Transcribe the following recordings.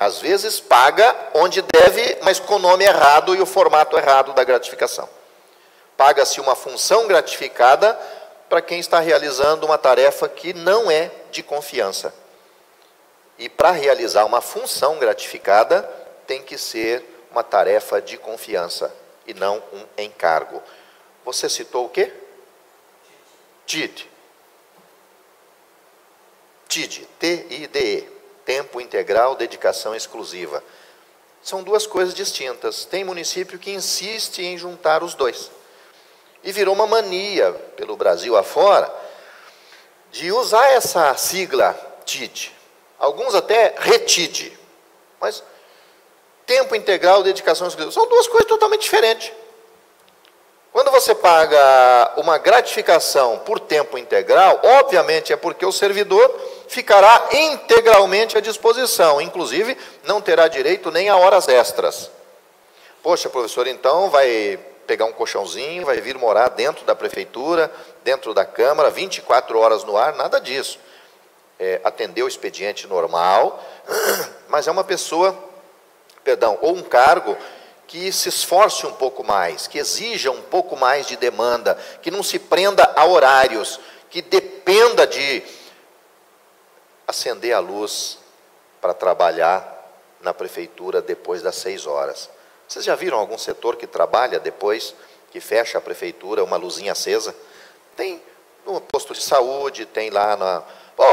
Às vezes paga onde deve, mas com o nome errado e o formato errado da gratificação. Paga-se uma função gratificada para quem está realizando uma tarefa que não é de confiança. E para realizar uma função gratificada, tem que ser uma tarefa de confiança e não um encargo. Você citou o quê? TIDE. TIDE, T-I-D-E, tempo integral, dedicação exclusiva. São duas coisas distintas. Tem município que insiste em juntar os dois. E virou uma mania, pelo Brasil afora, de usar essa sigla TIDE. Alguns até RETIDE. Mas tempo integral, dedicação exclusiva, são duas coisas totalmente diferentes. Quando você paga uma gratificação por tempo integral, obviamente é porque o servidor ficará integralmente à disposição, inclusive não terá direito nem a horas extras. Poxa, professor, então vai pegar um colchãozinho, vai vir morar dentro da prefeitura, dentro da Câmara, 24 horas no ar, nada disso. Atender o expediente normal, mas é uma pessoa, ou um cargo que se esforce um pouco mais, que exija um pouco mais de demanda, que não se prenda a horários, que dependa de acender a luz para trabalhar na prefeitura depois das 6 horas. Vocês já viram algum setor que trabalha depois que fecha a prefeitura, uma luzinha acesa? Tem no posto de saúde, tem lá na...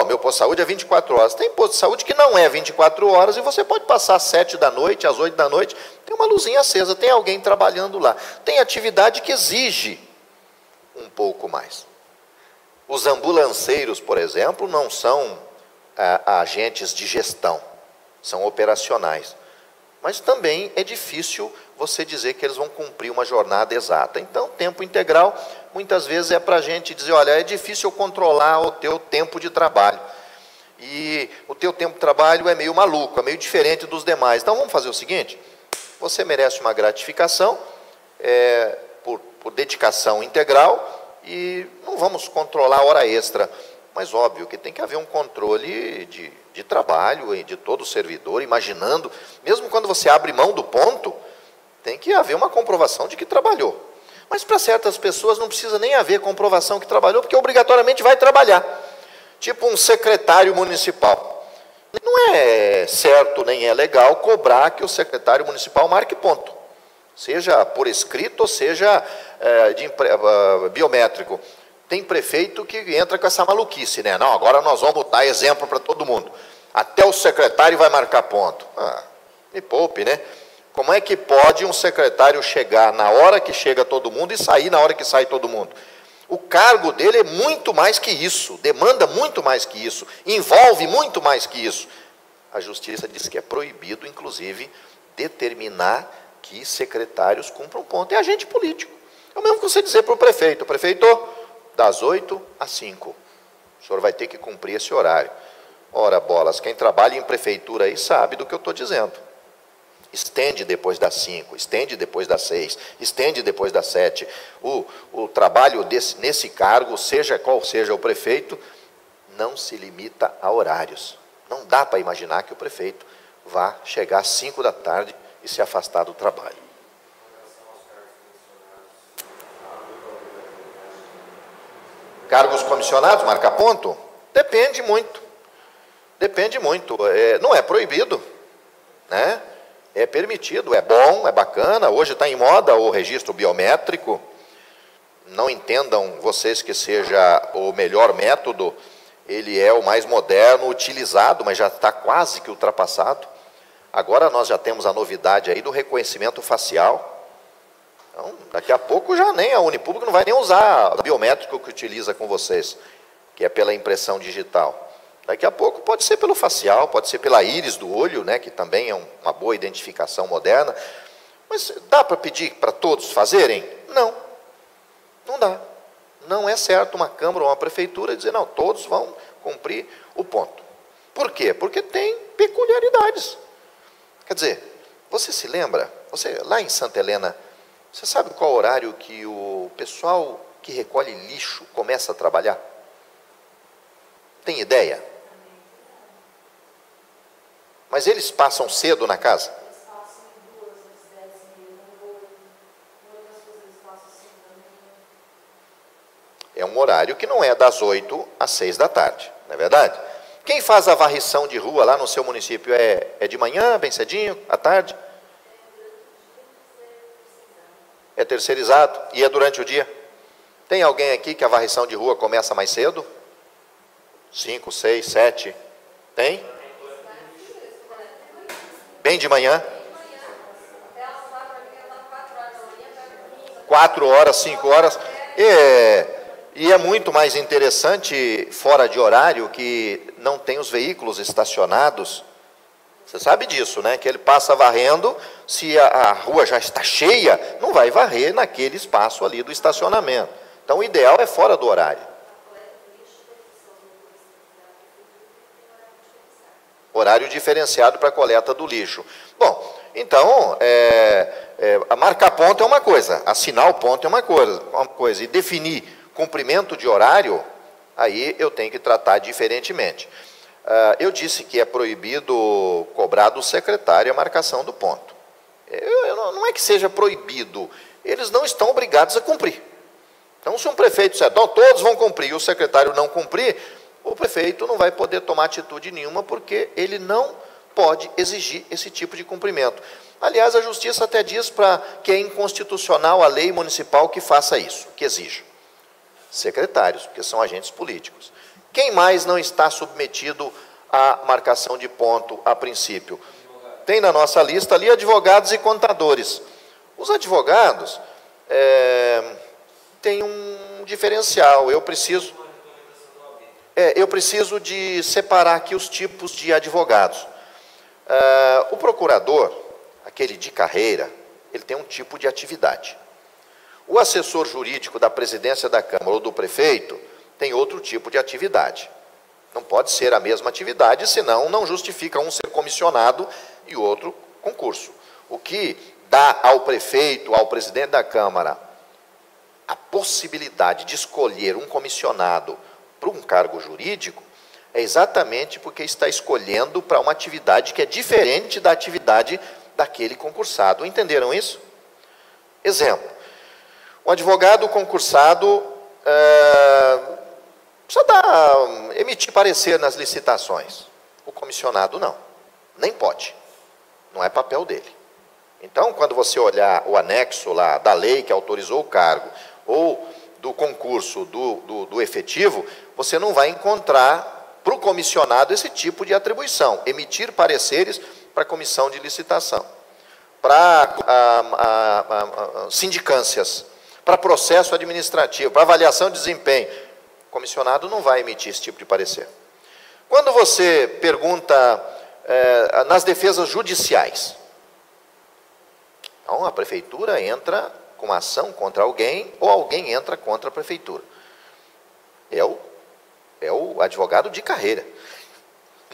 meu posto de saúde é 24 horas. Tem posto de saúde que não é 24 horas e você pode passar às 7 da noite, às 8 da noite, tem uma luzinha acesa, tem alguém trabalhando lá. Tem atividade que exige um pouco mais. Os ambulanceiros, por exemplo, não são agentes de gestão, são operacionais. Mas também é difícil você dizer que eles vão cumprir uma jornada exata. Então, tempo integral, muitas vezes é para a gente dizer, olha, é difícil controlar o teu tempo de trabalho. E o teu tempo de trabalho é meio maluco, é meio diferente dos demais. Então, vamos fazer o seguinte, você merece uma gratificação por dedicação integral e não vamos controlar a hora extra. Mas óbvio que tem que haver um controle de trabalho de todo servidor, imaginando, mesmo quando você abre mão do ponto, tem que haver uma comprovação de que trabalhou. Mas para certas pessoas não precisa nem haver comprovação que trabalhou, porque obrigatoriamente vai trabalhar. Tipo um secretário municipal. Não é certo nem é legal cobrar que o secretário municipal marque ponto. Seja por escrito ou seja biométrico. Tem prefeito que entra com essa maluquice, né? Não, agora nós vamos dar exemplo para todo mundo. Até o secretário vai marcar ponto. Me poupe, né? Como é que pode um secretário chegar na hora que chega todo mundo e sair na hora que sai todo mundo? O cargo dele é muito mais que isso, demanda muito mais que isso, envolve muito mais que isso. A justiça diz que é proibido, inclusive, determinar que secretários cumpram ponto. É agente político. É o mesmo que você dizer para o prefeito, das 8 às 5. O senhor vai ter que cumprir esse horário. Ora, bolas, quem trabalha em prefeitura aí sabe do que eu estou dizendo. Estende depois das 5, estende depois das 6, estende depois das 7. O trabalho nesse cargo, seja qual seja o prefeito, não se limita a horários. Não dá para imaginar que o prefeito vá chegar às 5 da tarde e se afastar do trabalho. Cargos comissionados, marca ponto? Depende muito. Depende muito. Não é proibido, né? É permitido, é bom, é bacana. Hoje está em moda o registro biométrico. Não entendam vocês que seja o melhor método. Ele é o mais moderno, utilizado, mas já está quase que ultrapassado. Agora nós já temos a novidade aí do reconhecimento facial. Então, daqui a pouco já nem a Unipública não vai nem usar o biométrico que utiliza com vocês, que é pela impressão digital. Daqui a pouco pode ser pelo facial, pode ser pela íris do olho, né, que também é uma boa identificação moderna. Mas dá para pedir para todos fazerem? Não, não dá. Não é certo uma Câmara ou uma Prefeitura dizer, não, todos vão cumprir o ponto. Por quê? Porque tem peculiaridades. Quer dizer, você se lembra, lá em Santa Helena, você sabe qual horário que o pessoal que recolhe lixo começa a trabalhar? Tem ideia? Mas eles passam cedo na casa? Eles passam em 2, às 10h30, outras coisas eles passam às 5 da manhã. É um horário que não é das 8 às 6 da tarde, não é verdade? Quem faz a varrição de rua lá no seu município é de manhã, bem cedinho, à tarde? É terceirizado e é durante o dia? Tem alguém aqui que a varrição de rua começa mais cedo? 5, 6, 7? Tem? Bem de manhã? 4 horas, 5 horas. E é muito mais interessante fora de horário que não tem os veículos estacionados. Você sabe disso, né? Que ele passa varrendo, se a rua já está cheia, não vai varrer naquele espaço ali do estacionamento. Então o ideal é fora do horário. Horário diferenciado para a coleta do lixo. Bom, então, marcar ponto é uma coisa, assinar o ponto é uma coisa, e definir cumprimento de horário, aí eu tenho que tratar diferentemente. Eu disse que é proibido cobrar do secretário a marcação do ponto. Não é que seja proibido, eles não estão obrigados a cumprir. Então, se um prefeito disser, então, todos vão cumprir, e o secretário não cumprir, o prefeito não vai poder tomar atitude nenhuma, porque ele não pode exigir esse tipo de cumprimento. Aliás, a Justiça até diz que é inconstitucional a lei municipal que faça isso, que exija. Secretários, porque são agentes políticos. Quem mais não está submetido à marcação de ponto a princípio? Tem na nossa lista ali advogados e contadores. Os advogados têm um diferencial. Eu preciso de separar aqui os tipos de advogados. O procurador, aquele de carreira, ele tem um tipo de atividade. O assessor jurídico da presidência da Câmara ou do prefeito tem outro tipo de atividade. Não pode ser a mesma atividade, senão não justifica um ser comissionado e outro concurso. O que dá ao prefeito, ao presidente da Câmara, a possibilidade de escolher um comissionado para um cargo jurídico é exatamente porque está escolhendo para uma atividade que é diferente da atividade daquele concursado. Entenderam isso? Exemplo. Um advogado concursado precisa emitir parecer nas licitações. O comissionado não, nem pode. Não é papel dele. Então, quando você olhar o anexo lá da lei que autorizou o cargo, ou do concurso do efetivo, você não vai encontrar para o comissionado esse tipo de atribuição, emitir pareceres para a comissão de licitação, para sindicâncias, para processo administrativo, para avaliação de desempenho. O comissionado não vai emitir esse tipo de parecer. Quando você pergunta nas defesas judiciais, então a prefeitura entra com ação contra alguém ou alguém entra contra a prefeitura. É o advogado de carreira,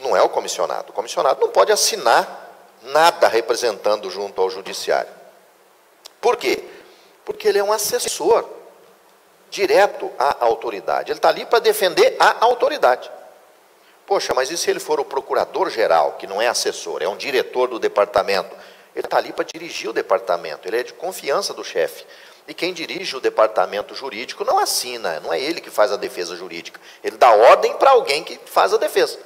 não é o comissionado. O comissionado não pode assinar nada representando junto ao judiciário. Por quê? Porque ele é um assessor direto à autoridade. Ele está ali para defender a autoridade. Poxa, mas e se ele for o procurador-geral, que não é assessor, é um diretor do departamento? Ele está ali para dirigir o departamento, ele é de confiança do chefe. E quem dirige o departamento jurídico não assina, não é ele que faz a defesa jurídica. Ele dá ordem para alguém que faz a defesa,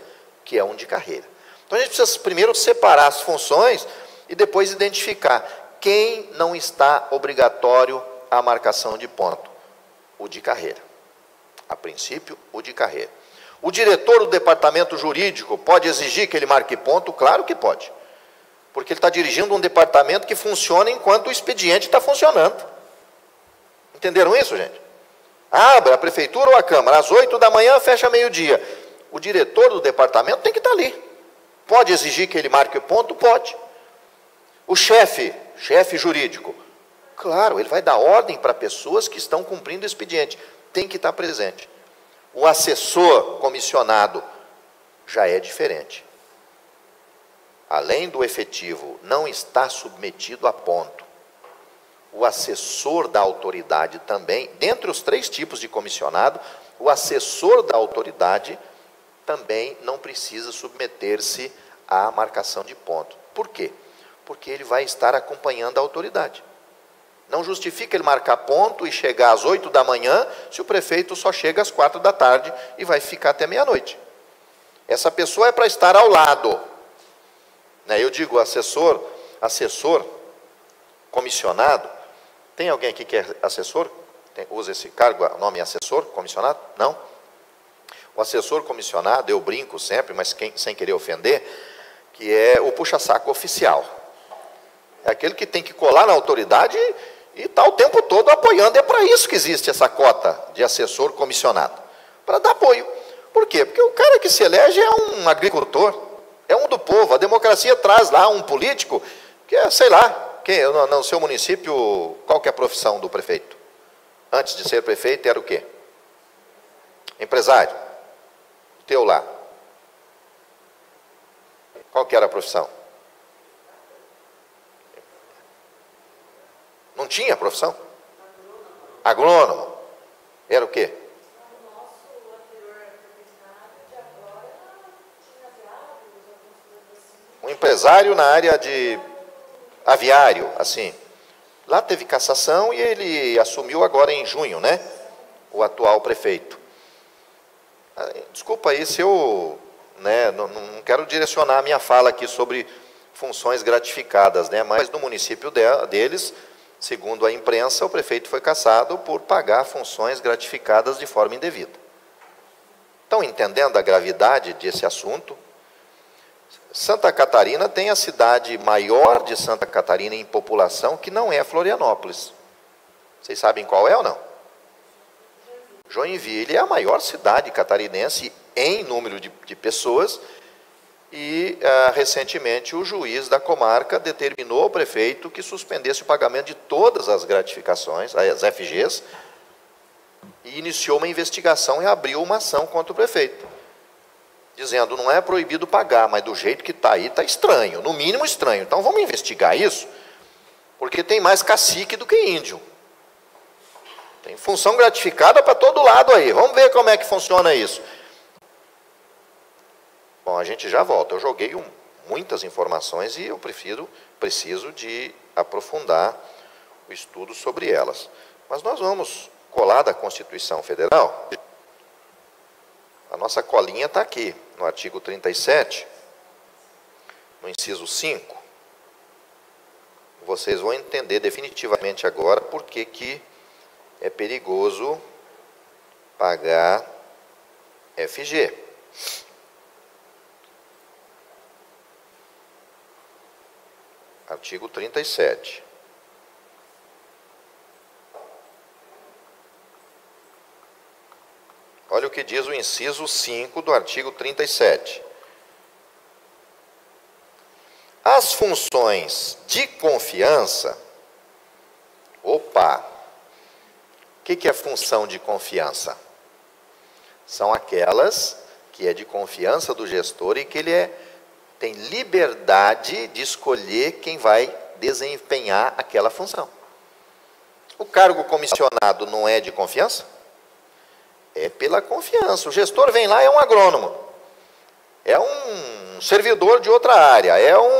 que é um de carreira. Então a gente precisa primeiro separar as funções e depois identificar quem não está obrigatório à marcação de ponto. O de carreira. A princípio, o de carreira. O diretor do departamento jurídico pode exigir que ele marque ponto? Claro que pode. Porque ele está dirigindo um departamento que funciona enquanto o expediente está funcionando. Entenderam isso, gente? Abre a prefeitura ou a Câmara, às 8 da manhã, fecha meio-dia. O diretor do departamento tem que estar ali. Pode exigir que ele marque ponto? Pode. O chefe jurídico, claro, ele vai dar ordem para pessoas que estão cumprindo o expediente. Tem que estar presente. O assessor comissionado já é diferente. Além do efetivo não está submetido a ponto, o assessor da autoridade também, dentre os 3 tipos de comissionado, o assessor da autoridade também não precisa submeter-se à marcação de ponto. Por quê? Porque ele vai estar acompanhando a autoridade. Não justifica ele marcar ponto e chegar às 8 da manhã, se o prefeito só chega às 4 da tarde e vai ficar até meia-noite. Essa pessoa é para estar ao lado. Eu digo assessor, comissionado. Tem alguém aqui que é assessor? Usa esse cargo, o nome é assessor, comissionado? Não? O assessor comissionado, eu brinco sempre, mas sem querer ofender, que é o puxa-saco oficial. É aquele que tem que colar na autoridade e está o tempo todo apoiando. É para isso que existe essa cota de assessor comissionado, para dar apoio. Por quê? Porque o cara que se elege é um agricultor, é um do povo. A democracia traz lá um político que é, sei lá, no seu município, qual que é a profissão do prefeito? Antes de ser prefeito era o quê? Empresário. O teu lá. Qual que era a profissão? Não tinha profissão? Agrônomo. Era o quê? Um empresário na área de aviário, assim. Lá teve cassação e ele assumiu agora em junho, né? O atual prefeito. Desculpa aí se eu não quero direcionar a minha fala aqui sobre funções gratificadas, né? Mas no município deles, segundo a imprensa, o prefeito foi cassado por pagar funções gratificadas de forma indevida. Estão entendendo a gravidade desse assunto? Santa Catarina tem a cidade maior de Santa Catarina em população, que não é Florianópolis. Vocês sabem qual é ou não? Joinville é a maior cidade catarinense em número de pessoas e, recentemente, o juiz da comarca determinou ao prefeito que suspendesse o pagamento de todas as gratificações, as FGs, e iniciou uma investigação e abriu uma ação contra o prefeito, dizendo, não é proibido pagar, mas do jeito que está aí, está estranho, no mínimo estranho. Então vamos investigar isso, porque tem mais cacique do que índio. Tem função gratificada para todo lado aí. Vamos ver como é que funciona isso. Bom, a gente já volta. Eu joguei muitas informações e eu preciso de aprofundar o estudo sobre elas. Mas nós vamos colar da Constituição Federal. A nossa colinha está aqui, no artigo 37, no inciso 5. Vocês vão entender definitivamente agora por que é perigoso pagar FG. Artigo 37. Olha o que diz o inciso 5 do artigo 37. As funções de confiança... Opa! O que é função de confiança? São aquelas que é de confiança do gestor e que ele tem liberdade de escolher quem vai desempenhar aquela função. O cargo comissionado não é de confiança? É pela confiança. O gestor vem lá, é um agrônomo, é um servidor de outra área, é um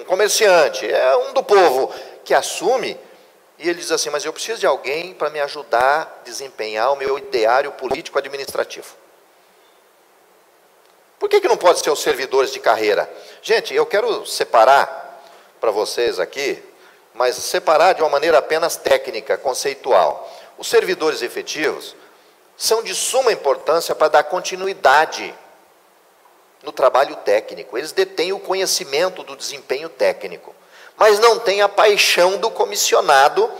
comerciante, é um do povo que assume. E ele diz assim, mas eu preciso de alguém para me ajudar a desempenhar o meu ideário político-administrativo. Por que não pode ser os servidores de carreira? Gente, eu quero separar para vocês aqui, mas separar de uma maneira apenas técnica, conceitual. Os servidores efetivos são de suma importância para dar continuidade no trabalho técnico. Eles detêm o conhecimento do desempenho técnico, mas não têm a paixão do comissionado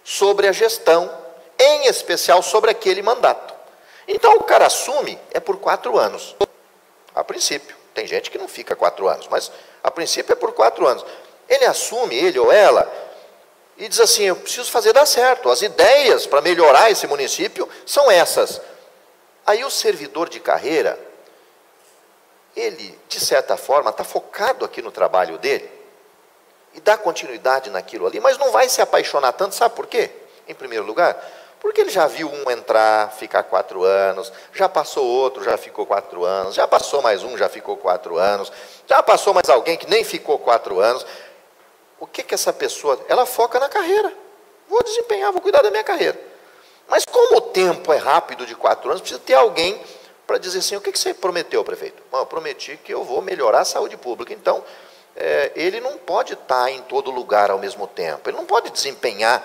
sobre a gestão, em especial sobre aquele mandato. Então o cara assume, é por 4 anos, a princípio. Tem gente que não fica 4 anos, mas a princípio é por 4 anos. Ele assume, ele ou ela, e diz assim, eu preciso fazer dar certo. As ideias para melhorar esse município são essas. Aí o servidor de carreira, ele, de certa forma, está focado aqui no trabalho dele, e dá continuidade naquilo ali, mas não vai se apaixonar tanto, sabe por quê? Em primeiro lugar, Porque ele já viu um entrar, ficar 4 anos, já passou outro, já ficou 4 anos, já passou mais um, já ficou 4 anos, já passou mais alguém que nem ficou 4 anos. O que essa pessoa, ela foca na carreira. Vou desempenhar, vou cuidar da minha carreira. Mas como o tempo é rápido de 4 anos, precisa ter alguém para dizer assim, o que você prometeu, prefeito? Bom, eu prometi que eu vou melhorar a saúde pública. Então, ele não pode estar em todo lugar ao mesmo tempo. Ele não pode desempenhar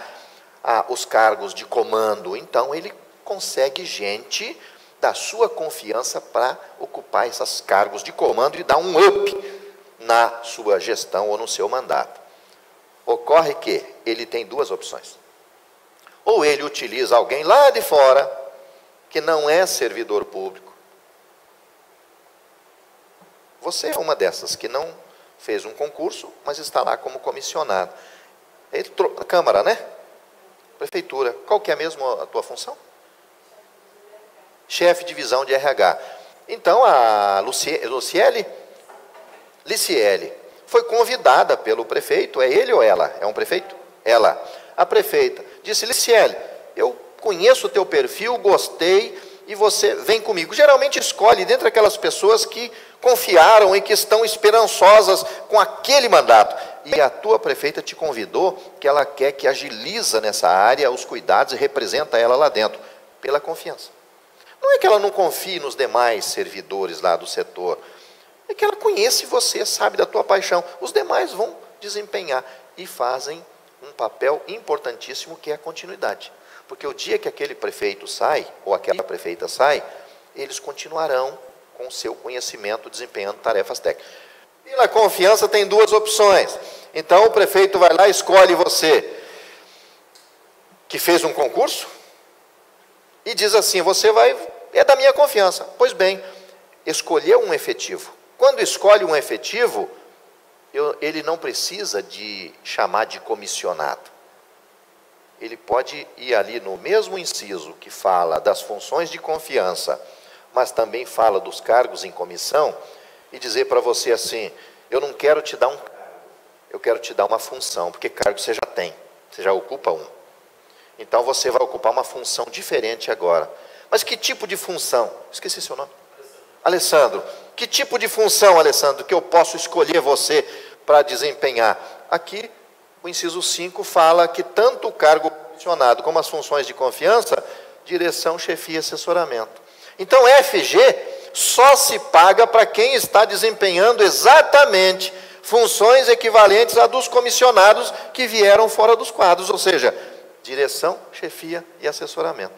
os cargos de comando. Então, ele consegue gente da sua confiança para ocupar esses cargos de comando e dar um up na sua gestão ou no seu mandato. Ocorre que ele tem 2 opções. Ou ele utiliza alguém lá de fora, que não é servidor público. Você é uma dessas que não fez um concurso, mas está lá como comissionado. Na Câmara, né? Prefeitura. Qual que é mesmo a tua função? Chefe de divisão de RH. Então, a Liciele foi convidada pelo prefeito. É ele ou ela? É um prefeito? Ela. A prefeita disse, Liciele, eu conheço o teu perfil, gostei, e você vem comigo. Geralmente escolhe dentre aquelas pessoas que confiaram e que estão esperançosas com aquele mandato. E a tua prefeita te convidou, que ela quer que agiliza nessa área os cuidados e representa ela lá dentro, pela confiança. Não é que ela não confie nos demais servidores lá do setor, é que ela conhece você, sabe da tua paixão. Os demais vão desempenhar e fazem um papel importantíssimo, que é a continuidade. Porque o dia que aquele prefeito sai, ou aquela prefeita sai, eles continuarão com o seu conhecimento desempenhando tarefas técnicas. Pela confiança tem 2 opções. Então o prefeito vai lá e escolhe você, que fez um concurso, e diz assim, você é da minha confiança. Pois bem, escolheu um efetivo. Quando escolhe um efetivo, ele não precisa de chamar de comissionado. Ele pode ir ali no mesmo inciso que fala das funções de confiança, mas também fala dos cargos em comissão, e dizer para você assim, eu não quero te dar um cargo, eu quero te dar uma função, porque cargo você já tem, você já ocupa um. Então você vai ocupar uma função diferente agora. Mas que tipo de função? Esqueci seu nome. Alessandro. Que tipo de função, Alessandro, que eu posso escolher você para desempenhar? Aqui, o inciso 5 fala que tanto o cargo comissionado como as funções de confiança, direção, chefia e assessoramento. Então, FG só se paga para quem está desempenhando exatamente funções equivalentes a dos comissionados que vieram fora dos quadros, ou seja, direção, chefia e assessoramento.